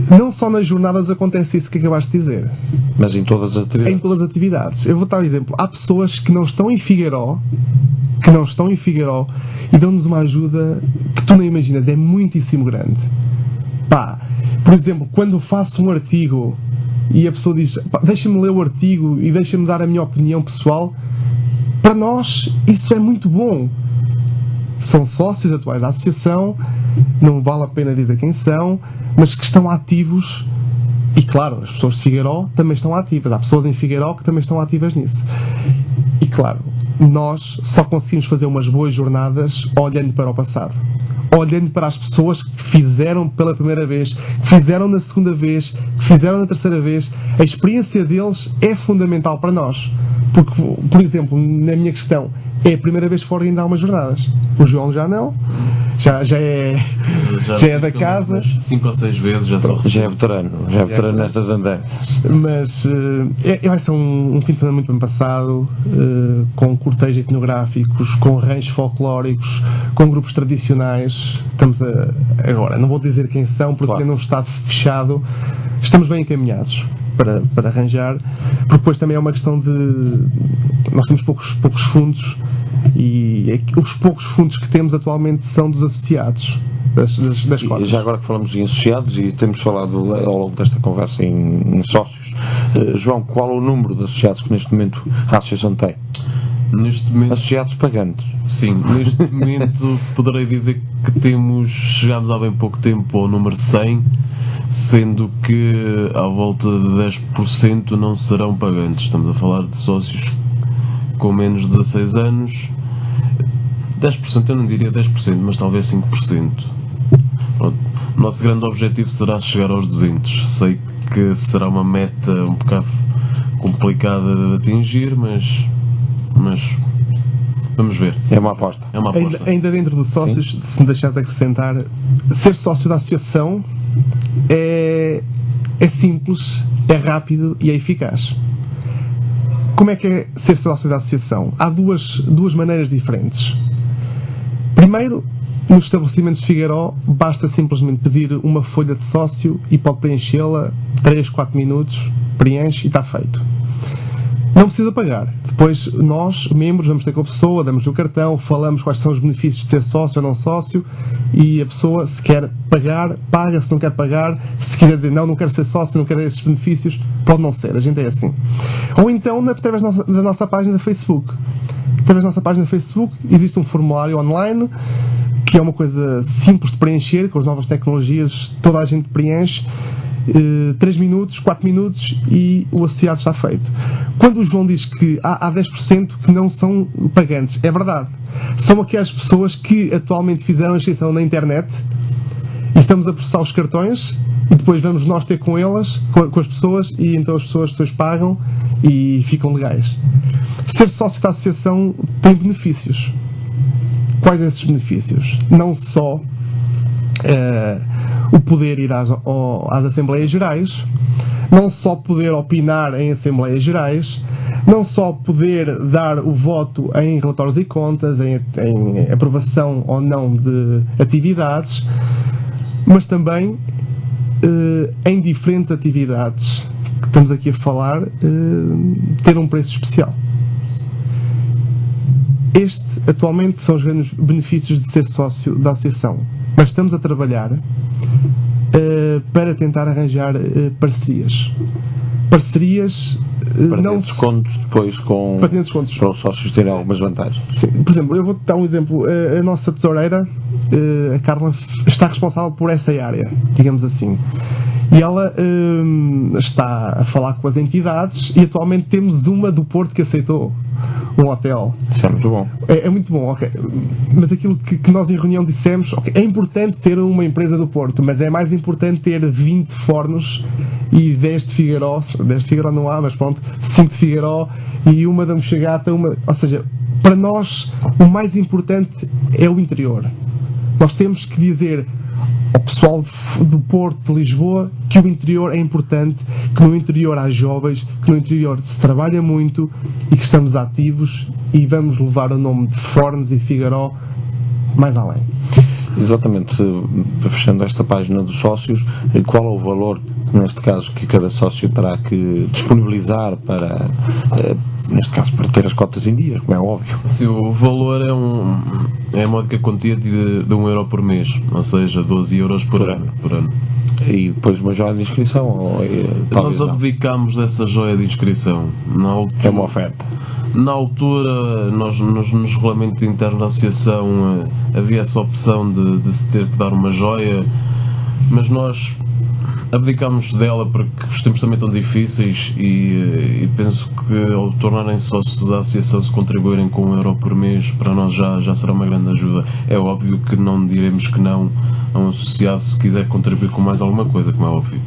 Não só nas jornadas acontece isso que acabaste de dizer, mas em todas as atividades. Em todas as atividades. Eu vou dar um exemplo. Há pessoas que não estão em Figueiró e dão-nos uma ajuda que tu não imaginas, é muitíssimo grande. Por exemplo, quando faço um artigo e a pessoa diz, deixa-me ler o artigo e deixa-me dar a minha opinião pessoal, para nós isso é muito bom. São sócios atuais da associação, não vale a pena dizer quem são, mas que estão ativos, e claro, as pessoas de Figueiró também estão ativas, há pessoas em Figueiró que também estão ativas nisso. E claro, nós só conseguimos fazer umas boas jornadas olhando para o passado, olhando para as pessoas que fizeram pela primeira vez, que fizeram na segunda vez, que fizeram na terceira vez. A experiência deles é fundamental para nós, porque, por exemplo, na minha questão, é a primeira vez que for ainda há umas jornadas. O João já não, já é da casa. 5 ou 6 vezes já é veterano nestas andanças. Mas vai ser um fim de semana muito bem passado, com cortejos etnográficos, com ranchos folclóricos, com grupos tradicionais. Estamos agora, não vou dizer quem são, porque ainda não está fechado. Estamos bem encaminhados para arranjar, porque depois também é uma questão de... Nós temos poucos fundos, e os poucos fundos que temos atualmente são dos associados das cotas. Já agora que falamos em associados, e temos falado ao longo desta conversa em sócios, João, qual é o número de associados que neste momento a associação tem? Neste momento, associados pagantes. Sim, neste momento poderei dizer que chegámos há bem pouco tempo ao número 100, sendo que à volta de 10% não serão pagantes. Estamos a falar de sócios com menos de 16 anos. 10%, eu não diria 10%, mas talvez 5%. Pronto. O nosso grande objetivo será chegar aos 200. Sei que será uma meta um bocado complicada de atingir, mas vamos ver. É uma aposta. Ainda dentro dos sócios, sim, se me deixares acrescentar, ser sócio da associação é simples, é rápido e é eficaz. Como é que é ser sócio da associação? Há duas maneiras diferentes. Primeiro, nos estabelecimentos de Figueiró, basta simplesmente pedir uma folha de sócio e pode preenchê-la 3, 4 minutos, preenche e está feito. Não precisa pagar. Depois nós, membros, vamos ter com a pessoa, damos-lhe o cartão, falamos quais são os benefícios de ser sócio ou não sócio, e a pessoa, se quer pagar, paga, se não quer pagar, se quiser dizer não quero ser sócio, não quero esses benefícios, pode não ser, a gente é assim. Ou então, através da nossa página de Facebook. Através da nossa página de Facebook existe um formulário online que é uma coisa simples de preencher, com as novas tecnologias toda a gente preenche, 3 minutos, 4 minutos e o associado está feito. Quando o João diz que há 10% que não são pagantes, é verdade. São aquelas pessoas que atualmente fizeram a inscrição na internet e estamos a processar os cartões e depois vamos nós ter com elas, com as pessoas, e então as pessoas depois pagam e ficam legais. Ser sócio da associação tem benefícios. Quais esses benefícios? Não só o poder ir às Assembleias Gerais, não só poder opinar em Assembleias Gerais, não só poder dar o voto em relatórios e contas, em aprovação ou não de atividades, mas também em diferentes atividades que estamos aqui a falar, ter um preço especial. Atualmente são os grandes benefícios de ser sócio da associação, mas estamos a trabalhar para tentar arranjar parcerias. Parcerias para não ter descontos depois para ter descontos. para os sócios terem algumas vantagens. Sim, por exemplo, eu vou-te dar um exemplo. A nossa tesoureira, a Carla, está responsável por essa área, digamos assim. E ela está a falar com as entidades e atualmente temos uma do Porto que aceitou um hotel. Isso é muito bom. É muito bom, ok. Mas aquilo que nós em reunião dissemos, okay, é importante ter uma empresa do Porto, mas é mais importante ter 20 fornos e 10 de Figueiró. 10 de Figueiró não há, mas pronto, 5 de Figueiró e uma da Mochegata, ou seja, para nós o mais importante é o interior. Nós temos que dizer ao pessoal do Porto, de Lisboa, que o interior é importante, que no interior há jovens, que no interior se trabalha muito e que estamos ativos e vamos levar o nome de Fornos e Figueiró mais além. Exatamente, fechando esta página dos sócios, qual é o valor, neste caso, que cada sócio terá que disponibilizar para, neste caso, para ter as cotas em dia, como é óbvio? Sim, o valor é a módica quantia de €1 por mês, ou seja, 12 euros por ano. E depois uma joia de inscrição? Ou Nós abdicámos dessa joia de inscrição. É uma oferta. Na altura, nos regulamentos internos da associação havia essa opção de se ter que dar uma joia, mas nós abdicámos dela porque os tempos também estão difíceis e penso que ao tornarem sócios da associação, se contribuírem com €1 por mês, para nós já será uma grande ajuda. É óbvio que não diremos que não a um associado se quiser contribuir com mais alguma coisa, como é óbvio.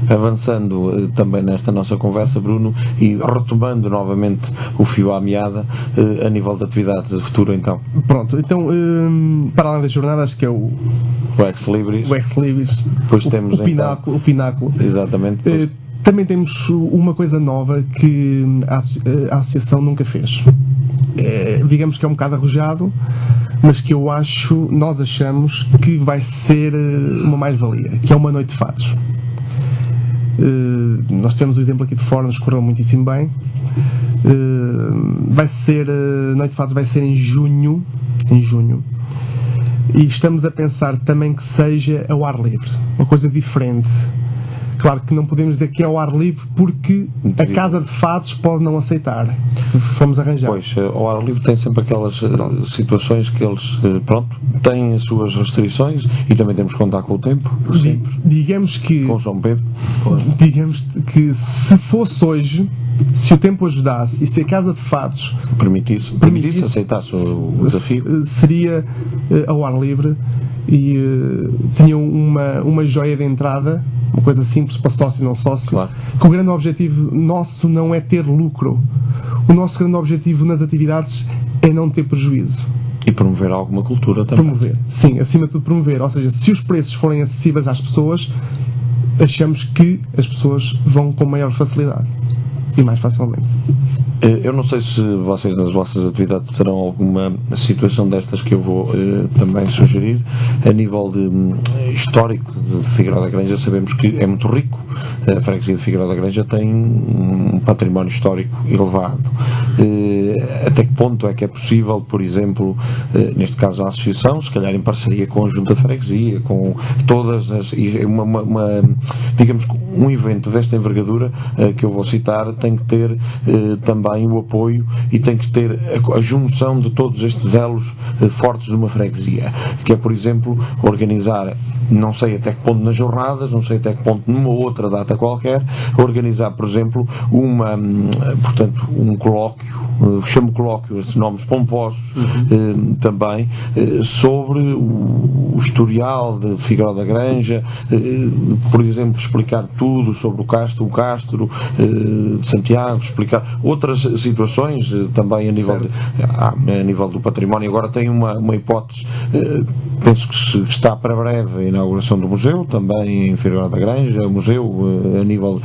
Avançando também nesta nossa conversa, Bruno, e retomando novamente o fio à meada, a nível de atividade de futuro, então. Pronto, então, para além das jornadas, que é o Ex-Libris, depois temos o Pináculo. Exatamente. Também temos uma coisa nova que a associação nunca fez. Digamos que é um bocado arrojado, mas que nós achamos que vai ser uma mais-valia, que é uma noite de fados. Nós tivemos o exemplo aqui de Fornos, correu muitíssimo bem. Noite de Fados vai ser em junho, e estamos a pensar também que seja ao ar livre, uma coisa diferente. Claro que não podemos dizer que é ao ar livre porque a Casa de Fados pode não aceitar. Fomos arranjar. Pois, ao ar livre tem sempre aquelas situações que eles, têm as suas restrições e também temos que contar com o tempo. Digamos que, com São Pedro. Digamos que se fosse hoje, se o tempo ajudasse e se a Casa de Fados permitisse aceitasse o desafio, seria ao ar livre e tinham uma joia de entrada, uma coisa simples para sócio e não sócio, claro. Que o grande objetivo nosso não é ter lucro. O nosso grande objetivo nas atividades é não ter prejuízo. E promover alguma cultura também. Promover, sim, acima de tudo promover. Ou seja, se os preços forem acessíveis às pessoas, achamos que as pessoas vão com maior facilidade e mais facilmente. Eu não sei se vocês nas vossas atividades terão alguma situação destas que eu vou também sugerir. A nível de histórico de Figueiró da Granja, sabemos que é muito rico. A freguesia de Figueiró da Granja tem um património histórico elevado. Até que ponto é que é possível, por exemplo, neste caso a associação, se calhar em parceria com a Junta de Freguesia, com todas as... digamos, um evento desta envergadura que eu vou citar, tem tem que ter também o apoio e tem que ter a junção de todos estes elos fortes de uma freguesia, que é, por exemplo, organizar, não sei até que ponto nas jornadas, não sei até que ponto numa outra data qualquer, organizar, por exemplo, um colóquio, chamo colóquio, esses nomes pomposos, também, sobre o historial de Figueiró da Granja, por exemplo, explicar tudo sobre o Castro de Santiago, explicar outras situações também a nível do património. Agora tem uma hipótese, penso que está para breve a inauguração do museu, também em Figueiró da Granja, o museu a nível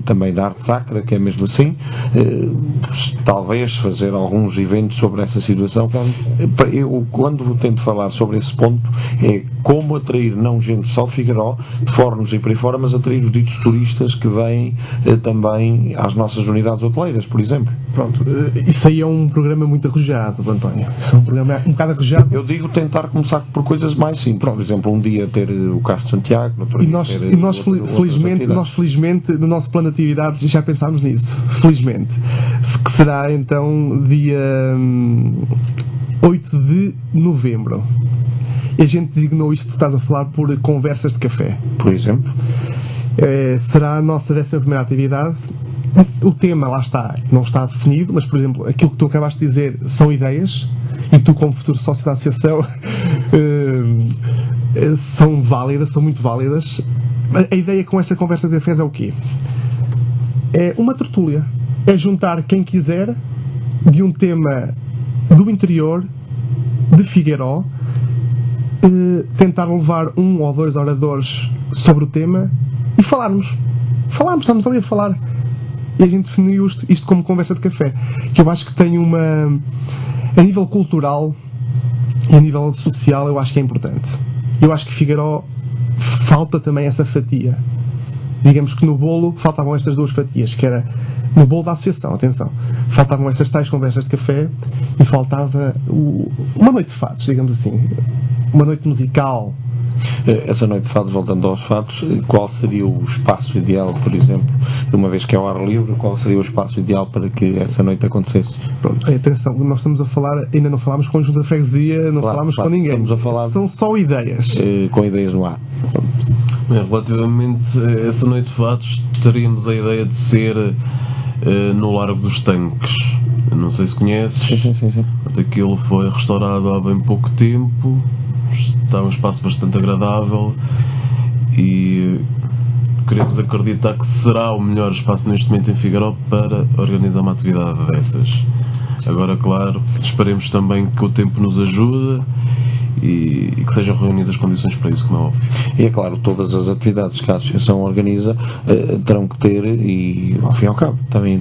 também da arte sacra, que é mesmo assim, talvez fazer alguns eventos sobre essa situação. Eu, quando tento falar sobre esse ponto, é como atrair não gente só de Figueiró, de Fornos e por aí fora, mas atrair os ditos turistas que vêm também às nossas unidades hoteleiras, por exemplo. Pronto, isso aí é um programa muito arrojado, António. Isso é um programa um bocado arrojado. Eu digo tentar começar por coisas mais simples. Por exemplo, um dia ter o Castro de Santiago, nós felizmente, no nosso plano de atividades, já pensámos nisso. Felizmente. Que será então dia 8 de novembro. E a gente designou isto que estás a falar por conversas de café. Por exemplo. Será a nossa 11ª atividade. O tema, lá está, não está definido, mas, por exemplo, aquilo que tu acabaste de dizer são ideias, e tu, como futuro sócio da associação, são válidas, são muito válidas. A ideia com esta conversa de cafés é o quê? É uma tertúlia. É juntar quem quiser de um tema do interior, de Figueiró, tentar levar um ou dois oradores sobre o tema e falarmos, estamos ali a falar. E a gente definiu isto como conversa de café, que eu acho que tem a nível cultural e a nível social, eu acho que é importante. Eu acho que Figueiró falta também essa fatia. Digamos que no bolo faltavam estas duas fatias, que era no bolo da associação, atenção, faltavam estas tais conversas de café e faltava uma noite de fados, digamos assim, uma noite musical. Essa noite de fados, voltando aos fados, qual seria o espaço ideal, por exemplo, uma vez que é ao ar livre, qual seria o espaço ideal para que essa noite acontecesse? Pronto, atenção, nós estamos a falar, ainda não falámos com o Junta de Freguesia, não falámos com ninguém. Estamos a falar, são só ideias. Com ideias no ar. Relativamente a essa noite de fados, teríamos a ideia de ser no Largo dos Tanques. Não sei se conheces. Sim. Aquilo foi restaurado há bem pouco tempo. Está um espaço bastante agradável e queremos acreditar que será o melhor espaço neste momento em Figueiró para organizar uma atividade dessas. Agora, claro, esperemos também que o tempo nos ajude e que sejam reunidas as condições para isso, como é óbvio. E é claro, todas as atividades que a associação organiza terão que ter, e ao fim e ao cabo, também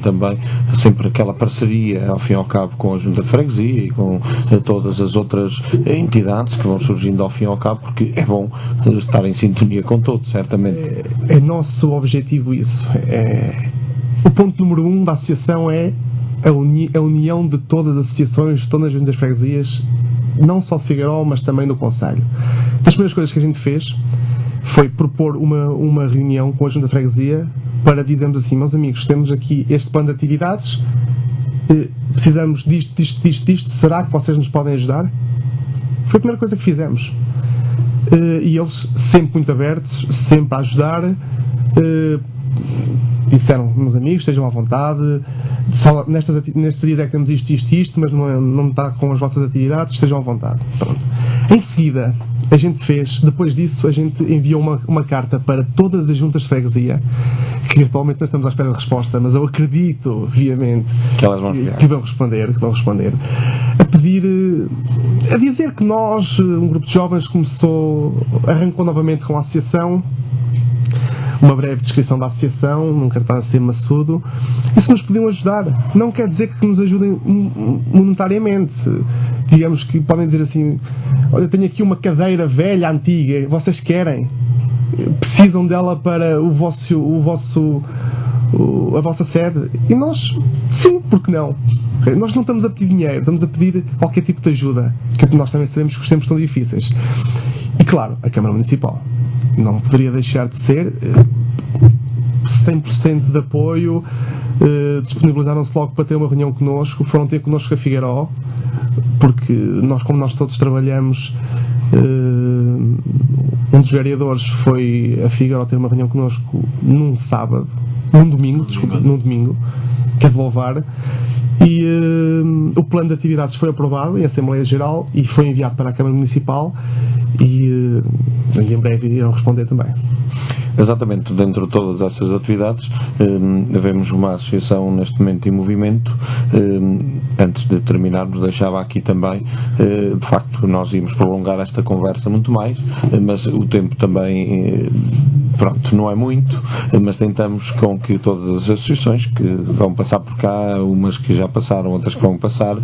sempre aquela parceria, ao fim e ao cabo, com a Junta de Freguesia e com todas as outras entidades que vão surgindo ao fim e ao cabo, porque é bom estar em sintonia com todos, certamente. É nosso objetivo isso. O ponto número 1 da associação é a união de todas as associações, todas as juntas de freguesias, não só de Figueiró, mas também do concelho. Das primeiras coisas que a gente fez foi propor uma reunião com a Junta de Freguesia para dizermos assim: meus amigos, temos aqui este plano de atividades, precisamos disto, será que vocês nos podem ajudar? Foi a primeira coisa que fizemos. E eles, sempre muito abertos, sempre a ajudar, disseram: meus amigos, estejam à vontade, nestes dias é que temos isto, mas não está com as vossas atividades, estejam à vontade. Pronto. Em seguida, a gente depois disso, a gente enviou uma carta para todas as juntas de freguesia, que atualmente nós estamos à espera de resposta, mas eu acredito, viamente, que elas vão responder, a pedir, a dizer que nós, um grupo de jovens, arrancou novamente com a associação, uma breve descrição da associação, não quero estar a ser maçudo, e se nos podiam ajudar. Não quer dizer que nos ajudem monetariamente. Digamos que podem dizer assim: olha, tenho aqui uma cadeira velha, antiga, vocês querem? Precisam dela para a vossa sede? E nós, sim, porque não? Nós não estamos a pedir dinheiro, estamos a pedir qualquer tipo de ajuda, que nós também sabemos que os tempos estão difíceis. E claro, a Câmara Municipal não poderia deixar de ser 100% de apoio, disponibilizaram-se logo para ter uma reunião connosco, foram ter connosco a Figueiró, porque como nós todos trabalhamos, um dos vereadores foi a Figueiró ter uma reunião connosco num domingo, que é de louvar, e o plano de atividades foi aprovado em Assembleia Geral e foi enviado para a Câmara Municipal e em breve irão responder também. Exatamente, dentro de todas essas atividades, vemos uma associação neste momento em movimento. Antes de terminarmos, deixava aqui também, de facto, nós íamos prolongar esta conversa muito mais, mas o tempo também, pronto, não é muito, mas tentamos com que todas as associações que vão passar por cá, umas que já passaram, outras que vão passar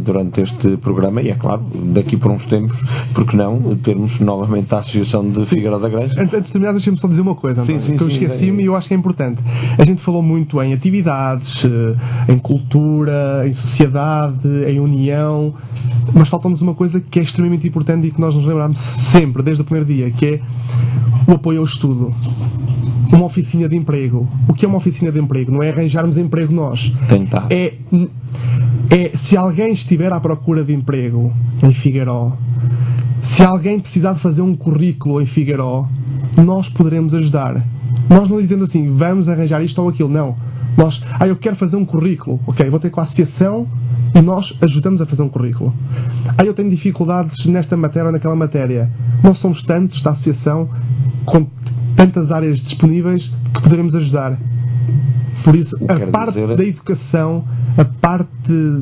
durante este programa, e é claro, daqui por uns tempos, porque não, termos novamente a Associação de Figueiró da Granja. Antes de terminar, deixem-me só dizer uma coisa, sim, que eu esqueci-me e eu acho que é importante. A gente falou muito em atividades, em cultura, em sociedade, em união, mas falta-nos uma coisa que é extremamente importante e que nós nos lembramos sempre, desde o primeiro dia, que é o apoio ao estudo. Uma oficina de emprego. O que é uma oficina de emprego? Não é arranjarmos emprego nós. Tentar. É se alguém estiver à procura de emprego em Figueiró, se alguém precisar de fazer um currículo em Figueiró, nós poderemos ajudar. Nós não dizemos assim, vamos arranjar isto ou aquilo, não. Nós, eu quero fazer um currículo, ok, vou ter com a associação e nós ajudamos a fazer um currículo. Eu tenho dificuldades nesta matéria ou naquela matéria. Nós somos tantos da associação, com tantas áreas disponíveis, que poderemos ajudar. Por isso, a parte da educação, a parte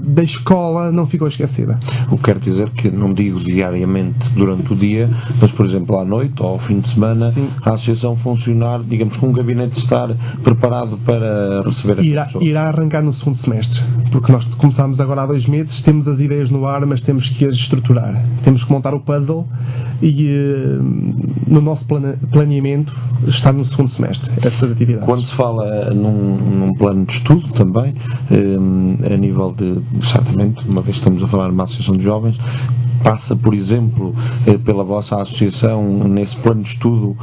da escola não ficou esquecida. O que quer dizer que, não digo diariamente durante o dia, mas, por exemplo, à noite ou ao fim de semana, sim, a associação funcionar, digamos, com um gabinete estar preparado para receber as pessoas. Irá arrancar no segundo semestre, porque nós começámos agora há 2 meses, temos as ideias no ar, mas temos que as estruturar. Temos que montar o puzzle e no nosso planeamento está no segundo semestre, essas atividades. Quando se fala num plano de estudo também, a nível de, certamente, uma vez que estamos a falar de uma associação de jovens, passa, por exemplo, pela vossa associação, nesse plano de estudo,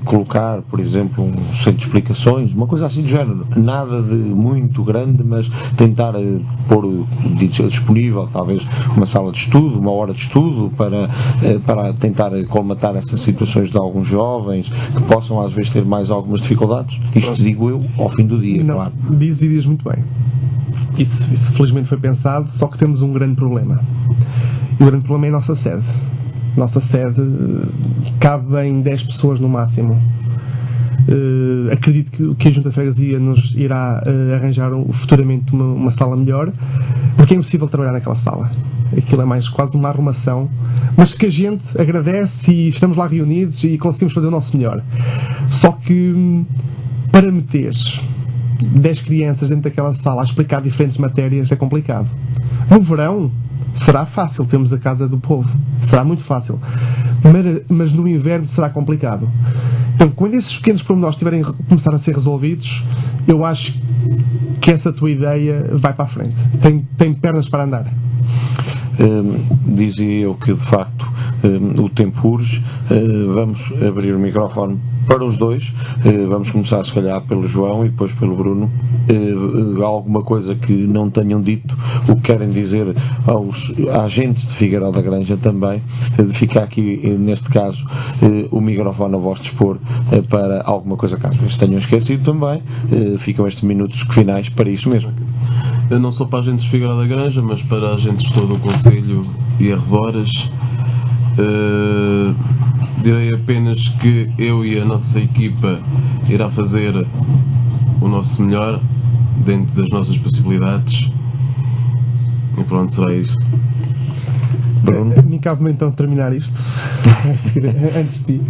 colocar, por exemplo, um centro de explicações, uma coisa assim do género, nada de muito grande, mas tentar pôr disponível, talvez, uma sala de estudo, uma hora de estudo, para tentar colmatar essas situações de alguns jovens que possam, às vezes, ter mais algumas dificuldades. Isto digo eu, ao fim do dia, não, claro. Diz muito bem. Isso felizmente foi pensado, só que temos um grande problema. E o grande problema é a nossa sede. Nossa sede cabem 10 pessoas no máximo. Acredito que a Junta de Freguesia nos irá arranjar futuramente uma sala melhor, porque é impossível trabalhar naquela sala. Aquilo é mais quase uma arrumação, mas que a gente agradece e estamos lá reunidos e conseguimos fazer o nosso melhor. Só que para meteres 10 crianças dentro daquela sala a explicar diferentes matérias é complicado. No verão será fácil, temos a Casa do Povo, será muito fácil, mas no inverno será complicado. Então, quando esses pequenos pormenores tiverem a começar a ser resolvidos, eu acho que essa tua ideia vai para a frente, tem pernas para andar. Dizia eu que, de facto, o tempo urge. Vamos abrir o microfone para os dois. Vamos começar, se calhar, pelo João e depois pelo Bruno. Alguma coisa que não tenham dito, o que querem dizer aos agentes de Figueiró da Granja também. Fica aqui, neste caso, o microfone a vosso dispor para alguma coisa que às vezes tenham esquecido também. Ficam estes minutos finais para isso mesmo. Eu não sou para agentes de Figueiró da Granja, mas para agentes de todo o Conselho e arredores. Direi apenas que eu e a nossa equipa irá fazer o nosso melhor dentro das nossas possibilidades e pronto, será isto. Me cabe então terminar isto antes de ti.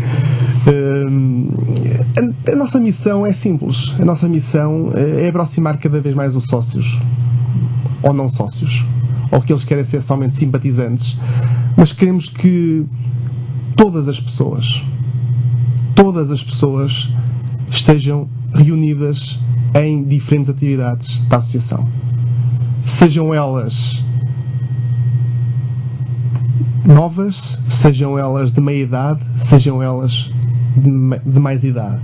A nossa missão é simples. A nossa missão é aproximar cada vez mais os sócios ou não sócios, ou que eles querem ser somente simpatizantes, mas queremos que todas as pessoas estejam reunidas em diferentes atividades da associação, sejam elas novas, sejam elas de meia idade, sejam elas de mais idade.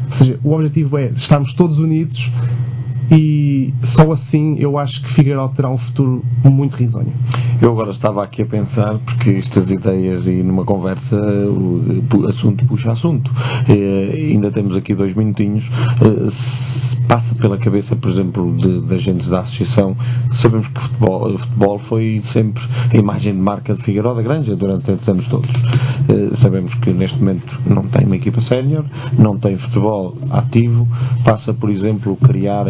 Ou seja, o objetivo é estarmos todos unidos e só assim eu acho que Figueiró terá um futuro muito risonho. Eu agora estava aqui a pensar, porque estas ideias e numa conversa o assunto puxa assunto. Ainda temos aqui 2 minutinhos. Passa pela cabeça, por exemplo, de agentes da associação. Sabemos que futebol foi sempre a imagem de marca de Figueiró da Granja durante estes anos todos. Sabemos que neste momento não tem uma equipa sénior, não tem futebol ativo. Passa, por exemplo, criar,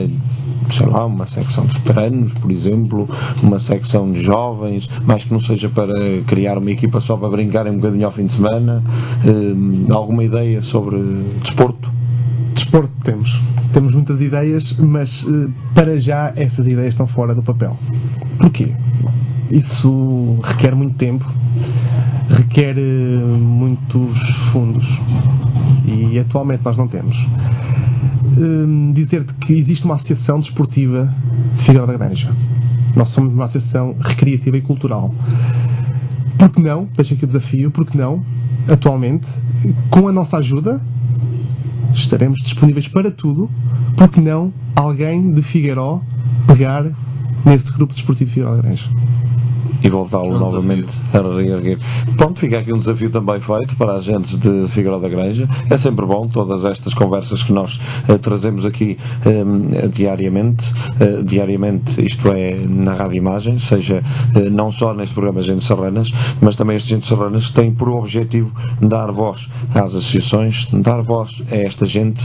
sei lá, uma secção de veteranos, por exemplo, uma secção de jovens, mais que não seja para criar uma equipa só para brincarem um bocadinho ao fim de semana. Alguma ideia sobre desporto? Desporto temos muitas ideias, mas para já essas ideias estão fora do papel. Porquê? Isso requer muito tempo, requer muitos fundos e atualmente nós não temos. Dizer-te que existe uma associação desportiva de Figueiró da Granja. Nós somos uma associação recreativa e cultural. Por que não, deixa aqui o desafio, por que não, atualmente, com a nossa ajuda, estaremos disponíveis para tudo, porque não alguém de Figueiró pegar nesse grupo desportivo de Figueiró da Granja e voltá-lo novamente a reerguer. Pronto, fica aqui um desafio também feito para agentes de Figueiró da Granja. É sempre bom todas estas conversas que nós trazemos aqui diariamente, isto é, na Rádio Imagem, seja não só neste programa Agentes Serranas, mas também estes Agentes Serranas que têm por objetivo dar voz às associações, dar voz a esta gente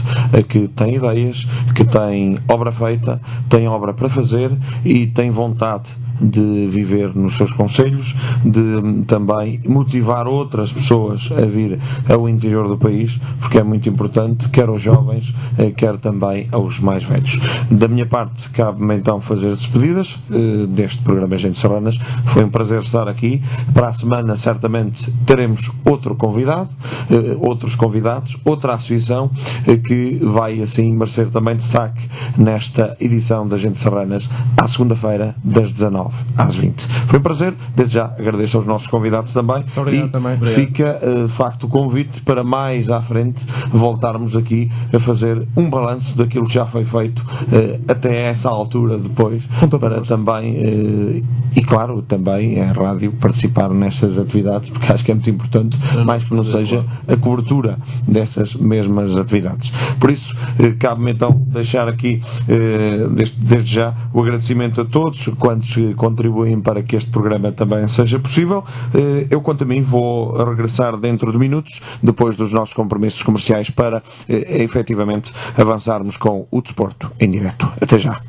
que tem ideias, que tem obra feita, tem obra para fazer e tem vontade de viver nos seus concelhos, de também motivar outras pessoas a vir ao interior do país, porque é muito importante, quer aos jovens, quer também aos mais velhos. Da minha parte, cabe-me então fazer despedidas deste programa Agentes Serranas. Foi um prazer estar aqui. Para a semana, certamente, teremos outro convidado, outros convidados, outra associação que vai, assim, merecer também destaque nesta edição das Agentes Serranas, à segunda-feira, das 19 às 20. Foi um prazer, desde já agradeço aos nossos convidados também. Obrigado, e também. Fica de facto o convite para mais à frente voltarmos aqui a fazer um balanço daquilo que já foi feito até essa altura depois, para também e claro, também a rádio participar nestas atividades, porque acho que é muito importante, mais que não seja a cobertura dessas mesmas atividades. Por isso, cabe-me então deixar aqui desde já o agradecimento a todos quantos contribuem para que este programa também seja possível. Eu, quanto a mim, vou regressar dentro de minutos, depois dos nossos compromissos comerciais, para efetivamente avançarmos com o desporto em direto. Até já.